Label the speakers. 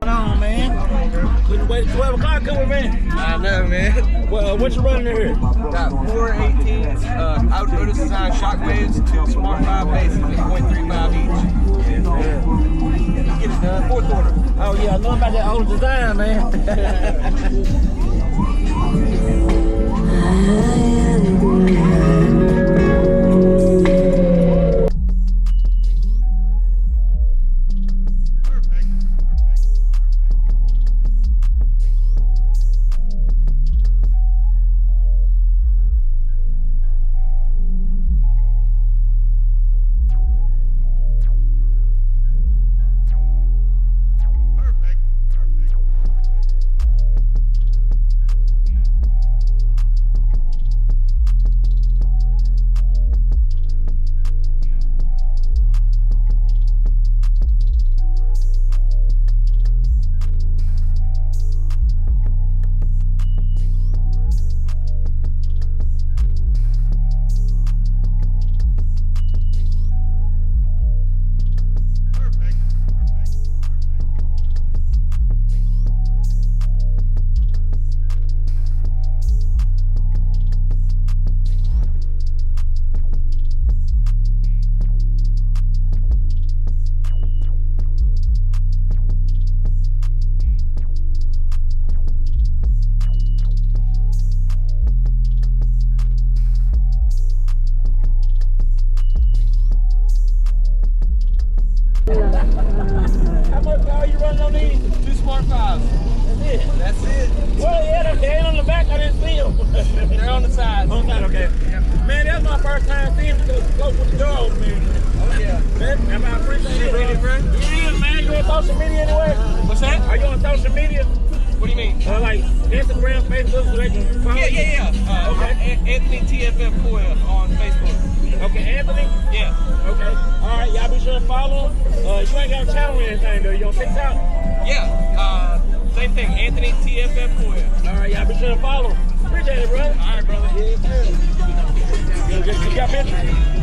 Speaker 1: On, man. Couldn't wait 12 o'clock coming, man.
Speaker 2: I know, man.
Speaker 1: Well, what you running in here?
Speaker 2: Got 4 18s, Otis design shockwaves, 2 Smart 5 bases at .35 each. Get it done. 4th order.
Speaker 1: Oh, yeah, I know about that old design, man. How much power you running on these?
Speaker 2: 2 Smart 5s.
Speaker 1: That's it.
Speaker 2: That's it.
Speaker 1: Well, yeah, they ain't on the back. I didn't see them.
Speaker 2: They're on the side.
Speaker 1: On the side, okay.
Speaker 2: Yep.
Speaker 1: Man, that's my first time seeing them go with the door open, man.
Speaker 2: Oh, yeah.
Speaker 1: Man, I appreciate it,
Speaker 2: Ready,
Speaker 1: bro.
Speaker 2: bro?
Speaker 1: Yeah, man. You on social media anywhere?
Speaker 2: What's that?
Speaker 1: Are you on social media?
Speaker 2: What do you mean?
Speaker 1: Like Instagram, Facebook, so they can follow you?
Speaker 2: Yeah.
Speaker 1: Okay.
Speaker 2: Anthony TFF Coyle on Facebook.
Speaker 1: Okay, Anthony?
Speaker 2: Yeah.
Speaker 1: Okay. All right, y'all be sure to follow him. You ain't got a channel or anything, though. You on TikTok?
Speaker 2: Yeah. Same thing. Anthony TFF Coyle.
Speaker 1: All right, y'all be sure to follow him. Appreciate it, brother.
Speaker 2: All right, brother.
Speaker 1: Yeah, good. You got pictures?